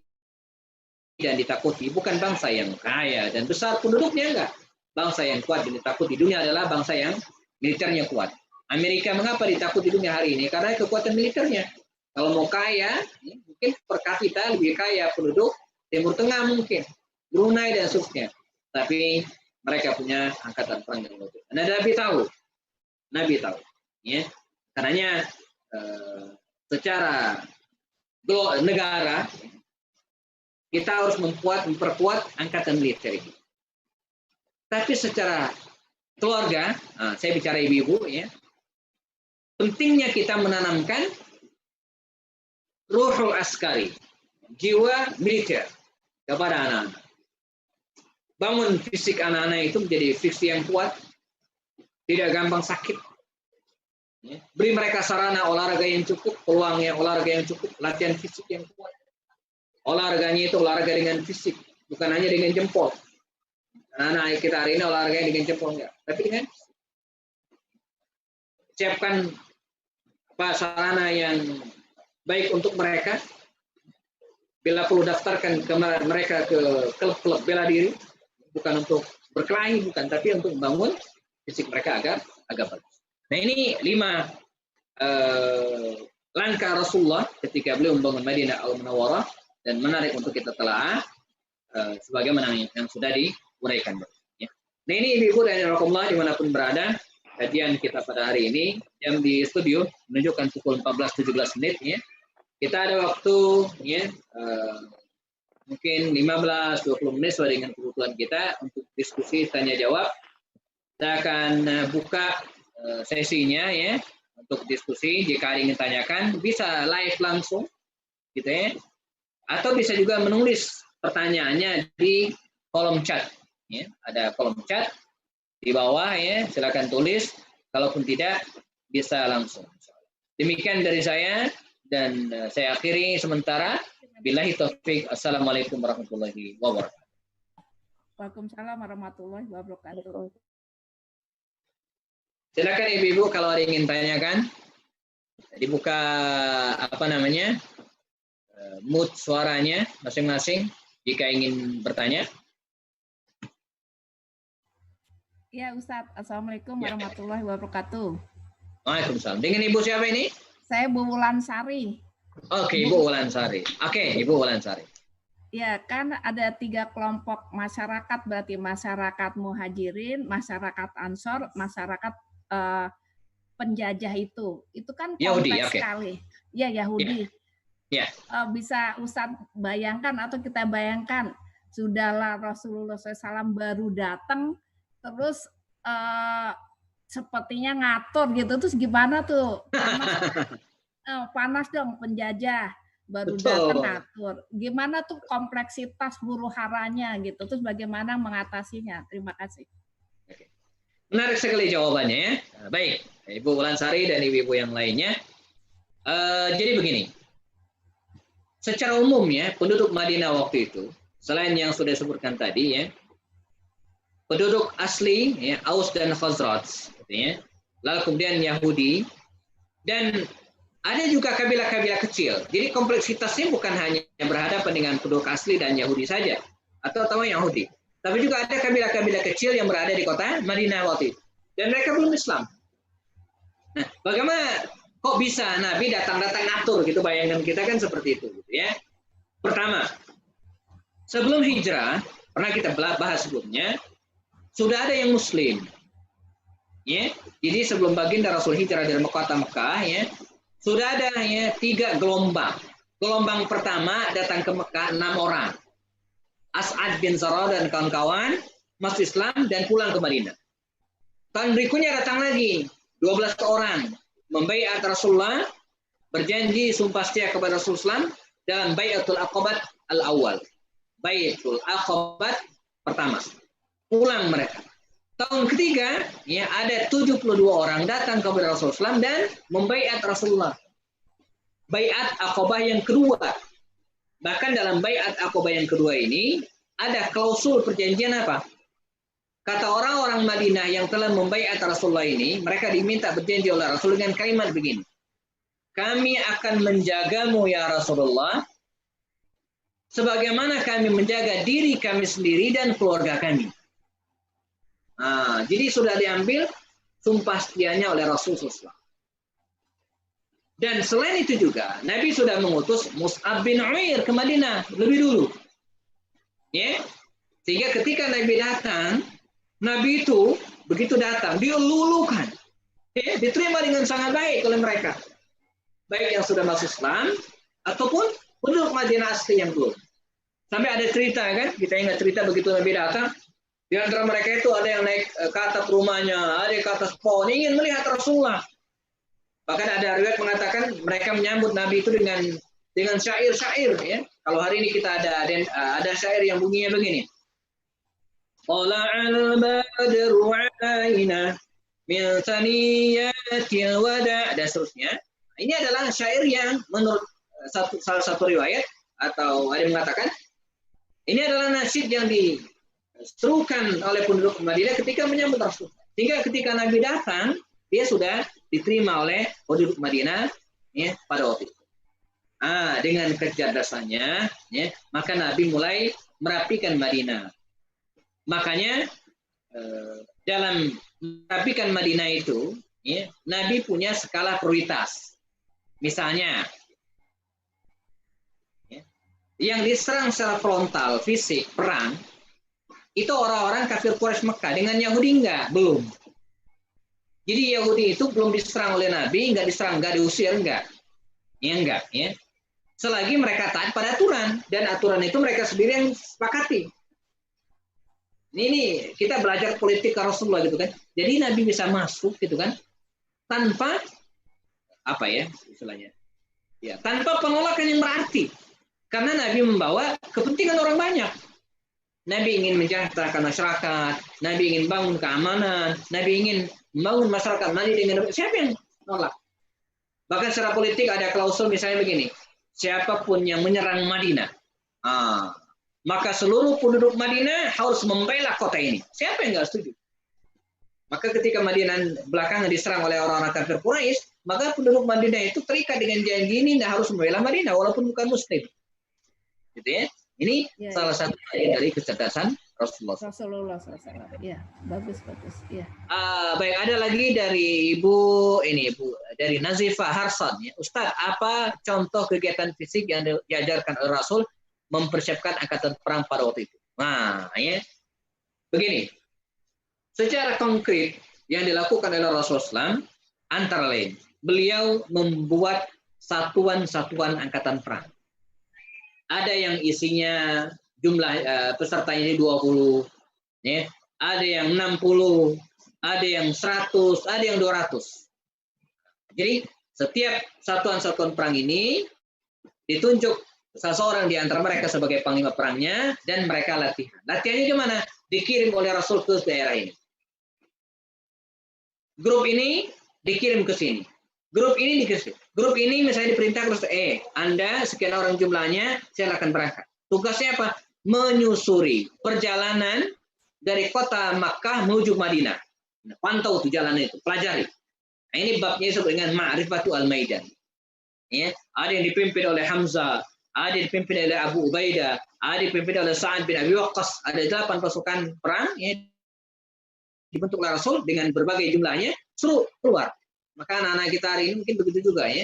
dan ditakuti, bukan bangsa yang kaya dan besar penduduknya, enggak. Bangsa yang kuat dan ditakuti di dunia adalah bangsa yang militernya kuat. Amerika mengapa ditakuti di dunia hari ini? Karena kekuatan militernya. Kalau mau kaya, mungkin per kapita lebih kaya penduduk Timur Tengah mungkin, Brunei dan seterusnya. Tapi mereka punya angkatan perang yang luar biasa. Nah, Nabi tahu, karenanya secara negara kita harus memperkuat angkatan militer ini. Tapi secara keluarga, saya bicara ibu-ibu, pentingnya kita menanamkan ruhul askari, jiwa militer kepada anak-anak. Bangun fisik anak-anak itu menjadi fisik yang kuat, tidak gampang sakit. Beri mereka sarana olahraga yang cukup, peluangnya olahraga yang cukup, latihan fisik yang kuat. Olahraganya itu olahraga dengan fisik, bukan hanya dengan jempol. Anak-anak kita hari ini olahraga dengan jempol enggak, tapi dengan siapkan sarana yang baik untuk mereka. Bila perlu daftarkan mereka ke klub-klub bela diri, bukan untuk berkelahi, bukan, tapi untuk membangun fisik mereka agar bagus. Nah, ini 5 langkah Rasulullah ketika beliau membangun Madinah Al-Munawwarah dan menarik untuk kita telah sebagaimana yang sudah diuraikan. Ya. Nah ini ibu-ibu dan rahmatullah dimanapun berada, kajian kita pada hari ini yang di studio menunjukkan pukul 14.17 menit. Ya. Kita ada waktu ya, mungkin 15-20 menit sesuai dengan kebutuhan kita untuk diskusi tanya jawab. Kita akan buka sesinya ya untuk diskusi. Jika ada ingin tanyakan bisa live langsung gitu ya, atau bisa juga menulis pertanyaannya di kolom chat ya. Ada kolom chat di bawah ya, silakan tulis. Kalaupun tidak bisa langsung. Demikian dari saya dan saya akhiri sementara. Billahi taufik. Assalamualaikum warahmatullahi wabarakatuh. Waalaikumsalam warahmatullahi wabarakatuh. Silakan ibu-ibu kalau ada ingin tanyakan. Dibuka apa namanya? Mute suaranya masing-masing jika ingin bertanya. Ya Ustadz, Assalamualaikum warahmatullahi wabarakatuh. Waalaikumsalam. Dengan ibu siapa ini? Saya Bu Wulansari. Oke, Ibu Wulansari. Oke, Ibu Wulansari. Ya, kan ada 3 kelompok masyarakat, berarti masyarakat muhajirin, masyarakat ansor, masyarakat penjajah itu. Itu kan Yahudi, kompleks sekali. Ya, Yahudi. Ya. Bisa Ustadz bayangkan atau kita bayangkan, sudahlah Rasulullah SAW baru datang, terus sepertinya ngatur gitu, terus gimana tuh? Panas dong penjajah baru datang ngatur. Gimana tuh kompleksitas huru haranya gitu. Terus bagaimana mengatasinya? Terima kasih. Menarik sekali jawabannya ya. Baik, Ibu Wulansari dan ibu-ibu yang lainnya. Jadi begini. Secara umum ya, penduduk Madinah waktu itu, selain yang sudah disebutkan tadi ya, penduduk asli ya, Aus dan Khazraj, gitu ya. Lalu kemudian Yahudi dan ada juga kabilah-kabilah kecil. Jadi kompleksitasnya bukan hanya berhadapan dengan penduduk asli dan Yahudi saja atau Yahudi, tapi juga ada kabilah-kabilah kecil yang berada di kota Madinah waktu itu. Dan mereka belum Islam. Nah, bagaimana kok bisa Nabi datang-datang ngatur gitu? Bayangan kita kan seperti itu, gitu ya. Pertama, sebelum hijrah pernah kita bahas sebelumnya, sudah ada yang Muslim. Ya, jadi sebelum baginda Rasul hijrah dari Mekah ya, sudah ada ya 3 gelombang. Gelombang pertama datang ke Mekah 6 orang. As'ad bin Zurarah dan kawan-kawan masuk Islam dan pulang ke Madinah. Tahun berikutnya datang lagi 12 orang membaiat Rasulullah, berjanji sumpah setia kepada Rasulullah dalam Baiatul Aqabah al-awwal. Baiatul Aqabah pertama. Pulang mereka. Tahun ketiga, ya ada 72 orang datang kepada Rasulullah SAW dan membaiat Rasulullah. Baiat Aqabah yang kedua. Bahkan dalam baiat Aqabah yang kedua ini ada klausul perjanjian apa? Kata orang-orang Madinah yang telah membaiat Rasulullah ini, mereka diminta berjanji oleh Rasul dengan kalimat begini. Kami akan menjagamu ya Rasulullah, sebagaimana kami menjaga diri kami sendiri dan keluarga kami. Nah, jadi sudah diambil sumpah setianya oleh Rasulullah. Dan selain itu juga, Nabi sudah mengutus Mus'ab bin Umair ke Madinah lebih dulu. Ya, sehingga ketika Nabi datang, Nabi itu begitu datang, dilulukan. Ya, diterima dengan sangat baik oleh mereka. Baik yang sudah masuk Islam, ataupun penduduk Madinah asli yang belum. Sampai ada cerita kan, kita ingat cerita begitu Nabi datang, di antara mereka itu ada yang naik ke atap rumahnya, ada yang ke atas pohon, ingin melihat Rasulullah. Bahkan ada riwayat mengatakan mereka menyambut Nabi itu dengan syair-syair. Ya. Kalau hari ini kita ada syair yang bunyinya begini. Tala'al badru 'alaina min thaniyatil wada' dan seterusnya. Ini adalah syair yang menurut salah satu riwayat atau ada yang mengatakan ini adalah nasyid yang diserukan oleh penduduk Madinah ketika menyambut Rasul. Sehingga ketika Nabi datang, dia sudah diterima oleh penduduk Madinah ya, pada waktu itu. Dengan kecerdasannya, ya, maka Nabi mulai merapikan Madinah. Makanya dalam merapikan Madinah itu, ya, Nabi punya skala prioritas. Misalnya, ya, yang diserang secara frontal, fisik, perang, itu orang-orang kafir Quraisy Mekah. Dengan Yahudi enggak, belum. Jadi Yahudi itu belum diserang oleh Nabi, enggak diserang, enggak diusir, enggak. Ya enggak, ya. Selagi mereka taat pada aturan, dan aturan itu mereka sendiri yang sepakati. Ini kita belajar politik Rasulullah gitu kan. Jadi Nabi bisa masuk gitu kan, tanpa apa ya istilahnya, ya tanpa penolakan yang berarti. Karena Nabi membawa kepentingan orang banyak. Nabi ingin mensejahterakan masyarakat, Nabi ingin bangun keamanan, Nabi ingin membangun masyarakat mandi dengan siapa yang nolak? Bahkan secara politik ada klausul misalnya begini, siapapun yang menyerang Madinah, maka seluruh penduduk Madinah harus membela kota ini. Siapa yang nggak setuju? Maka ketika Madinah belakangan diserang oleh orang-orang kafir Quraisy, maka penduduk Madinah itu terikat dengan janji ini dan harus membela Madinah walaupun bukan Muslim. Gitu ya. Ini ya, salah satu dari kecerdasan Rasulullah. Ya, bagus. Ya. Baik, ada lagi dari Ibu dari Nazifah Harsan. Ya. Ustaz, apa contoh kegiatan fisik yang diajarkan oleh Rasul mempersiapkan angkatan perang pada waktu itu? Nah, ya. Begini. Secara konkret yang dilakukan oleh Rasulullah SAW, antara lain, beliau membuat satuan-satuan angkatan perang. Ada yang isinya jumlah pesertanya ini 20, ya. Ada yang 60, ada yang 100, ada yang 200. Jadi setiap satuan-satuan perang ini ditunjuk seseorang di antara mereka sebagai panglima perangnya dan mereka latihan. Latihannya gimana? Dikirim oleh Rasul ke daerah ini. Grup ini dikirim ke sini. Grup ini dikasih. Grup ini misalnya diperintah terus, Anda sekian orang jumlahnya, silakan berangkat. Tugasnya apa? Menyusuri perjalanan dari kota Makkah menuju Madinah. Nah, pantau tuh jalan itu, pelajari. Nah, ini babnya disebut dengan Ma'rifatu al-Maidan. Ya, ada yang dipimpin oleh Hamzah, ada yang dipimpin oleh Abu Ubaidah, ada yang dipimpin oleh Sa'ad bin Abi Waqqas. Ada 8 pasukan perang ya, dibentuk oleh Rasul dengan berbagai jumlahnya, suruh keluar. Maka anak-anak kita hari ini mungkin begitu juga ya.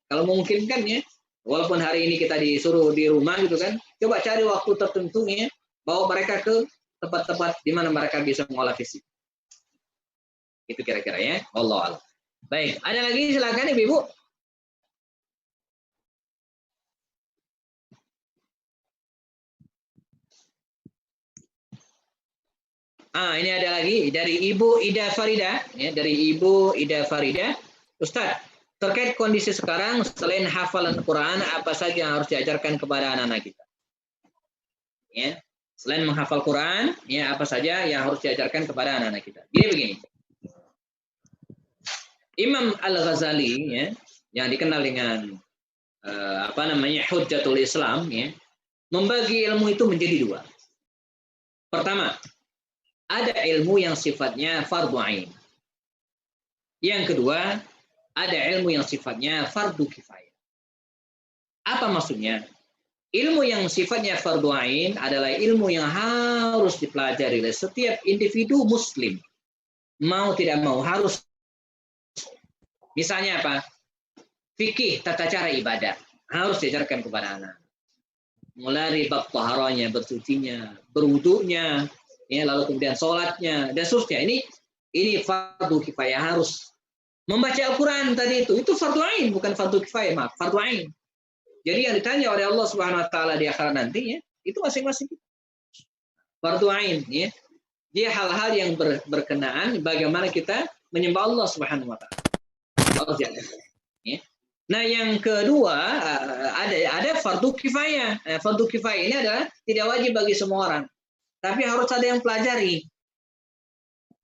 Kalau memungkinkan ya, walaupun hari ini kita disuruh di rumah gitu kan, coba cari waktu tertentu ya, bawa mereka ke tempat-tempat di mana mereka bisa mengolah fisik. Itu kira-kira ya. Allah Allah. Baik, ada lagi silakan Ibu. Ini ada lagi dari Ibu Ida Farida, ya, dari Ibu Ida Farida. Ustaz, terkait kondisi sekarang, selain hafalan Quran, apa saja yang harus diajarkan kepada anak-anak kita? Ya, selain menghafal Quran, ya apa saja yang harus diajarkan kepada anak-anak kita? Jadi begini, Imam Al-Ghazali, ya, yang dikenal dengan Hujjatul Islam, ya, membagi ilmu itu menjadi 2. Pertama, ada ilmu yang sifatnya fardhu ain. Yang kedua, ada ilmu yang sifatnya fardu kifayah. Apa maksudnya? Ilmu yang sifatnya fardu ain adalah ilmu yang harus dipelajari oleh setiap individu muslim. Mau tidak mau harus. Misalnya apa? Fikih tata cara ibadah harus diajarkan kepada anak. Mulai bab taharahnya, bersucinya, berwudunya, ya, lalu kemudian sholatnya dan seterusnya. Ini fardu kifayah harus. Membaca Al-Quran tadi itu fardu ain, bukan fardu kifayah, maaf, fardu ain. Jadi yang ditanya oleh Allah Subhanahu wa taala di akhirat nanti ya, itu masing-masing fardu ain ya. Dia hal-hal yang berkenaan bagaimana kita menyembah Allah Subhanahu wa taala. Ya. Nah, yang kedua ada fardu kifayah. Fardu kifayah ini adalah tidak wajib bagi semua orang. Tapi harus ada yang pelajari.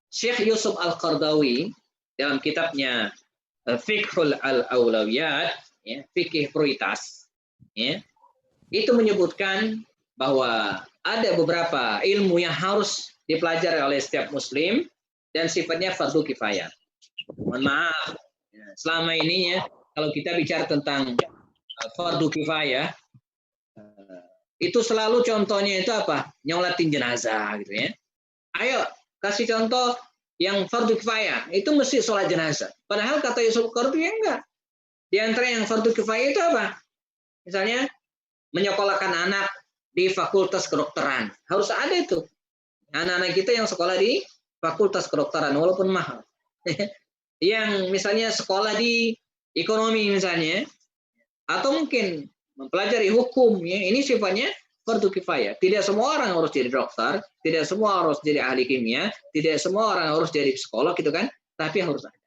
Syekh Yusuf Al-Qardawi dalam kitabnya Fiqhul Al-Awlawiyat, ya, fikih prioritas, ya, itu menyebutkan bahwa ada beberapa ilmu yang harus dipelajari oleh setiap muslim dan sifatnya fardu kifayah. Mohon maaf, ya, selama ini ya kalau kita bicara tentang fardu kifayah, itu selalu contohnya itu apa? Nyolatin jenazah gitu ya. Ayo kasih contoh yang fardu kifayah, itu mesti sholat jenazah. Padahal kata Yusuf Qardawi enggak. Di antara yang fardu kifayah itu apa? Misalnya menyekolahkan anak di fakultas kedokteran. Harus ada itu. Anak-anak kita yang sekolah di fakultas kedokteran walaupun mahal. Yang misalnya sekolah di ekonomi misalnya, atau mungkin mempelajari hukum, ya, ini sifatnya fardu kifayah. Tidak semua orang harus jadi dokter, tidak semua harus jadi ahli kimia, tidak semua orang harus jadi psikolog gitu kan, tapi harus ada.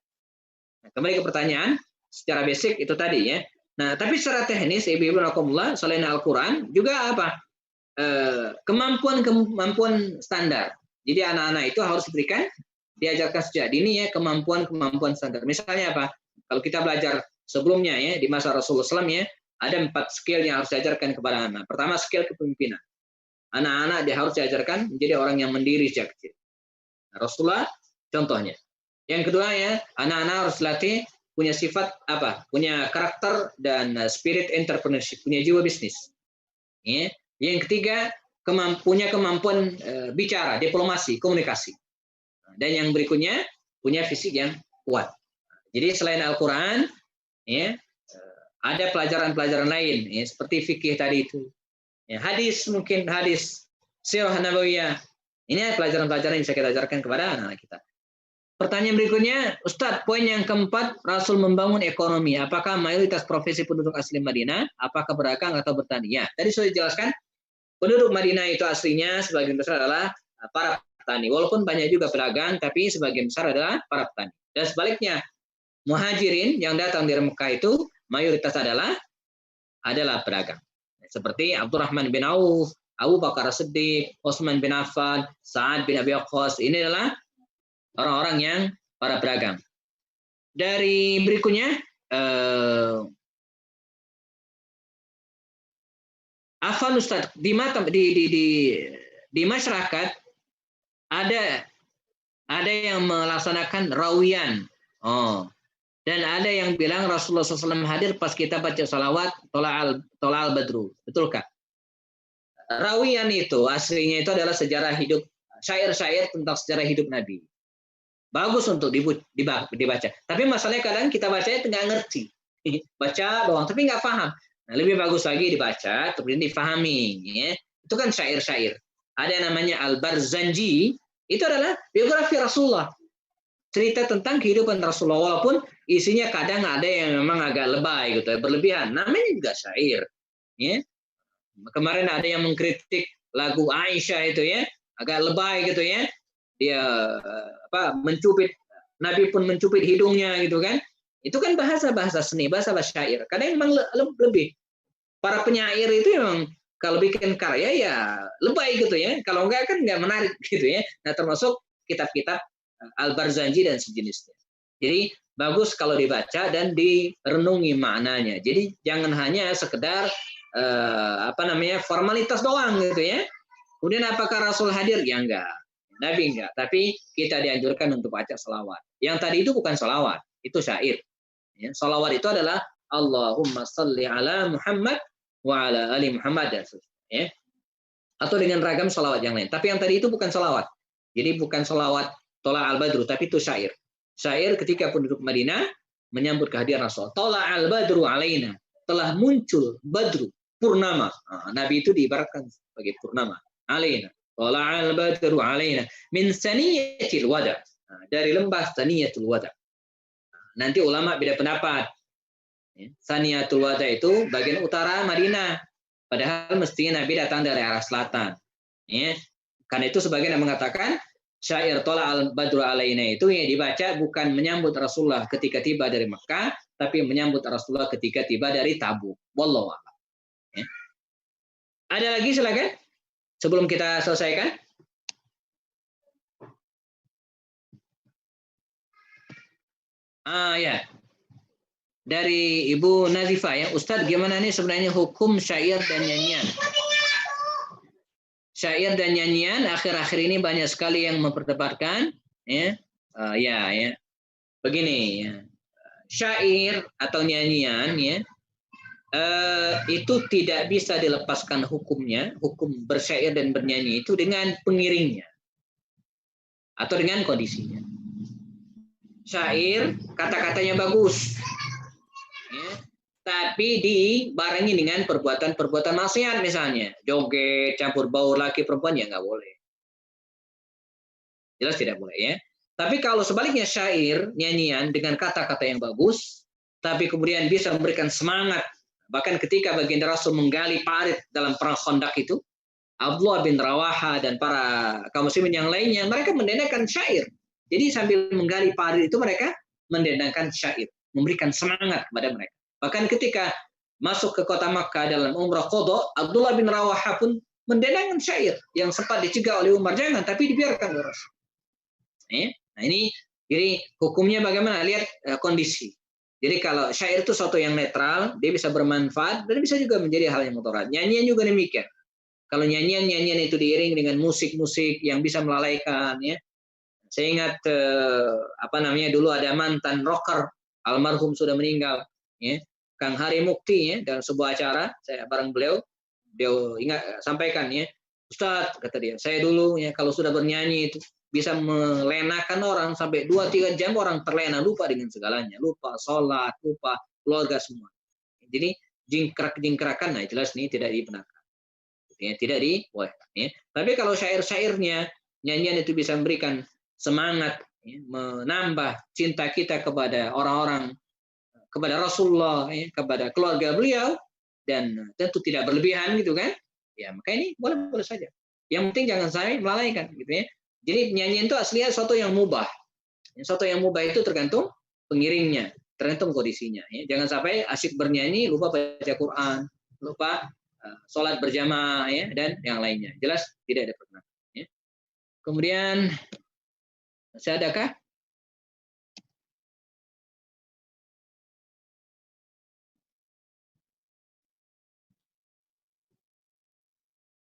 Nah, kembali ke pertanyaan, secara basic itu tadi ya. Nah, tapi secara teknis, ibu-ibu nakumullah, selain Al-Quran, juga apa? Kemampuan standar. Jadi anak-anak itu harus diberikan, diajarkan sejak dini ya, kemampuan standar. Misalnya apa? Kalau kita belajar sebelumnya ya, di masa Rasulullah SAW ya, ada 4 skill yang harus diajarkan kepada anak. Pertama, skill kepemimpinan. Anak-anak dia harus diajarkan menjadi orang yang mandiri sejak kecil. Nah, Rasulullah contohnya. Yang kedua ya, anak-anak harus latih punya sifat apa? Punya karakter dan spirit entrepreneurship, punya jiwa bisnis. Ya. Yang ketiga, punya kemampuan bicara, diplomasi, komunikasi. Dan yang berikutnya, punya fisik yang kuat. Jadi selain Al-Quran, ya, ada pelajaran-pelajaran lain, ya, seperti fikih tadi itu. Ya, mungkin hadis, sirah nabawiyah. Ini pelajaran-pelajaran yang bisa kita ajarkan kepada anak-anak kita. Pertanyaan berikutnya, Ustadz, poin yang keempat, Rasul membangun ekonomi. Apakah mayoritas profesi penduduk asli Madinah? Apakah berdagang atau bertani? Ya, tadi sudah dijelaskan, penduduk Madinah itu aslinya sebagian besar adalah para petani. Walaupun banyak juga pedagang, tapi sebagian besar adalah para petani. Dan sebaliknya, muhajirin yang datang dari Mekah itu mayoritas adalah pedagang. Seperti Abdurrahman bin Auf, Abu Bakar As-Siddiq, Utsman bin Affan, Sa'ad bin Abi Waqqas. Ini adalah orang-orang yang para pedagang. Dari berikutnya, Afan Ustaz, di masyarakat ada yang melaksanakan rawiyan. Dan ada yang bilang Rasulullah SAW hadir pas kita baca salawat tola'al badru. Betulkah? Rawiyan itu aslinya itu adalah sejarah hidup, syair-syair tentang sejarah hidup Nabi. Bagus untuk dibaca. Tapi masalahnya kadang kita bacanya nggak ngerti. Baca doang, tapi nggak paham. Nah, lebih bagus lagi dibaca, kemudian difahami. Ya. Itu kan syair-syair. Ada yang namanya Al-Barzanji, itu adalah biografi Rasulullah. Cerita tentang kehidupan Rasulullah, walaupun isinya kadang ada yang memang agak lebay, gitu, berlebihan. Namanya juga syair. Ya. Kemarin ada yang mengkritik lagu Aisyah itu ya, agak lebay gitu ya. Dia mencubit, Nabi pun mencubit hidungnya gitu kan. Itu kan bahasa seni, bahasa syair. Kadang memang lebih. Para penyair itu memang kalau bikin karya ya lebay gitu ya. Kalau enggak kan enggak menarik gitu ya. Nah, termasuk kitab-kitab Al-Barzanji dan sejenisnya. Jadi bagus kalau dibaca dan direnungi maknanya. Jadi jangan hanya sekedar formalitas doang gitu ya. Kemudian apakah Rasul hadir? Ya enggak. Nabi enggak, tapi kita dianjurkan untuk baca salawat. Yang tadi itu bukan salawat, itu syair. Ya, salawat itu adalah Allahumma salli ala Muhammad wa ala ali Muhammad. Ya. Atau dengan ragam salawat yang lain. Tapi yang tadi itu bukan salawat. Jadi bukan salawat Tola al-Badru, tapi itu syair. Syair ketika penduduk Madinah menyambut kehadiran Rasul. Tola al-Badru alaina. Telah muncul Badru, purnama. Nabi itu diibaratkan sebagai purnama. Alaina. Tala'al badru alaina min saniyatil wada. Dari lembah Saniyatul Wada. Nanti ulama beda pendapat. Saniyatul Wada itu bagian utara Madinah. Padahal mestinya Nabi datang dari arah selatan. Karena itu sebagian yang mengatakan syair Tala'al badru alaina itu yang dibaca bukan menyambut Rasulullah ketika tiba dari Mekah, tapi menyambut Rasulullah ketika tiba dari Tabuk. Wallahu a'lam. Ada lagi silakan? Sebelum kita selesaikan. Ya. Dari Ibu Nazifah ya, Ustadz gimana nih sebenarnya hukum syair dan nyanyian? Syair dan nyanyian akhir-akhir ini banyak sekali yang memperdebatkan ya. Ya. Begini ya. Syair atau nyanyian ya. Itu tidak bisa dilepaskan hukumnya, hukum bersyair dan bernyanyi itu dengan pengiringnya atau dengan kondisinya. Syair kata-katanya bagus, ya. Tapi dibarengi dengan perbuatan-perbuatan maksiat misalnya, joget, campur baur laki perempuan ya nggak boleh. Jelas tidak boleh ya. Tapi kalau sebaliknya syair, nyanyian dengan kata-kata yang bagus, tapi kemudian bisa memberikan semangat. Bahkan ketika baginda Rasul menggali parit dalam perang Khandaq itu, Abdullah bin Rawaha dan para kaum muslimin yang lainnya, mereka mendendangkan syair. Jadi sambil menggali parit itu mereka mendendangkan syair, memberikan semangat kepada mereka. Bahkan ketika masuk ke kota Makkah dalam umrah qadha, Abdullah bin Rawaha pun mendendangkan syair yang sempat dicegah oleh Umar, jangan, tapi dibiarkan oleh Rasul. Nah ini jadi hukumnya bagaimana? Lihat kondisi. Jadi kalau syair itu sesuatu yang netral, dia bisa bermanfaat dan bisa juga menjadi hal yang mudarat. Nyanyian juga demikian. Kalau nyanyian itu diiring dengan musik-musik yang bisa melalaikan, ya. Saya ingat dulu ada mantan rocker almarhum sudah meninggal, ya, Kang Hari Mukti, ya, dalam sebuah acara saya bareng beliau sampaikan, ya, Ustadz, kata dia, saya dulu ya kalau sudah bernyanyi itu bisa melenakan orang sampai 2-3 jam orang terlena, lupa dengan segalanya, lupa sholat, lupa keluarga semua. Jadi jingkrak-jingkrakan, nah jelas ini tidak dibenarkan, ya, tidak dibolehkan. Ya. Tapi kalau syair-syairnya, nyanyian itu bisa memberikan semangat, ya, menambah cinta kita kepada orang-orang, kepada Rasulullah, ya, kepada keluarga beliau, dan tentu tidak berlebihan gitu kan, ya maka ini boleh-boleh saja. Yang penting jangan sampai melalaikan, gitu ya. Jadi nyanyian itu aslinya sesuatu yang mubah. Sesuatu yang mubah itu tergantung pengiringnya, tergantung kondisinya. Ya. Jangan sampai asyik bernyanyi, lupa baca Quran, lupa sholat berjamaah, ya, dan yang lainnya. Jelas tidak ada pernah. Ya. Kemudian, masih adakah?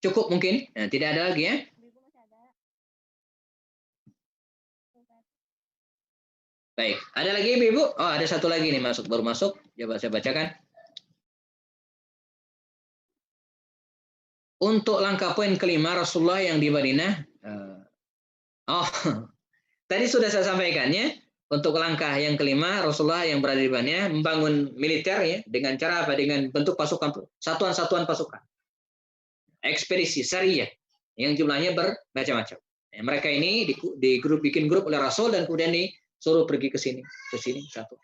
Cukup mungkin? Nah, tidak ada lagi ya? Baik, ada lagi Ibu? Oh, ada satu lagi nih baru masuk. Coba saya bacakan. Untuk langkah poin kelima Rasulullah yang di Madinah. Tadi sudah saya sampaikan ya. Untuk langkah yang kelima Rasulullah yang berada di Madinah membangun militer ya dengan cara apa? Dengan bentuk pasukan, satuan-satuan pasukan. Ekspedisi syariah yang jumlahnya bermacam-macam. Ya, mereka ini bikin grup oleh Rasul dan kemudian disuruh pergi ke sini satu.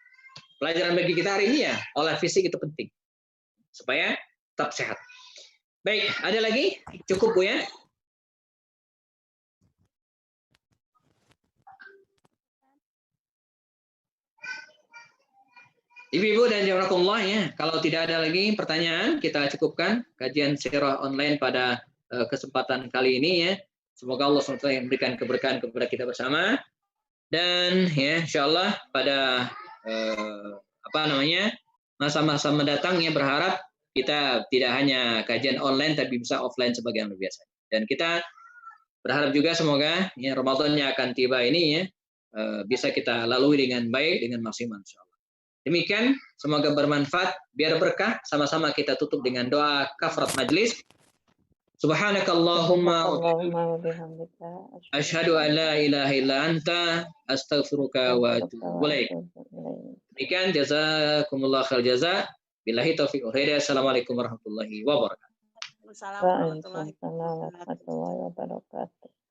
Pelajaran bagi kita hari ini ya, olah fisik itu penting supaya tetap sehat. Baik, ada lagi? Cukup Bu ya? Ibu-ibu dan jazakumullah ya. Kalau tidak ada lagi pertanyaan, kita cukupkan kajian sirah online pada kesempatan kali ini ya. Semoga Allah SWT yang memberikan keberkahan kepada kita bersama. Dan ya, insyaallah pada masa-masa mendatang ya berharap kita tidak hanya kajian online tapi bisa offline sebagaimana biasa. Dan kita berharap juga semoga ya Ramadan yang akan tiba ini ya bisa kita lalui dengan baik, dengan maksimal insyaallah. Demikian, semoga bermanfaat, biar berkah. Sama-sama kita tutup dengan doa kafarat majlis. Subhanakallahumma wa bihamdika asyhadu an la ilaha illa anta astaghfiruka wa atubu ilaik. Demikian, jazakumullah khair jaza. Billahi taufiq wal hidayah. Assalamualaikum warahmatullahi wabarakatuh. Waalaikumsalam warahmatullahi wabarakatuh.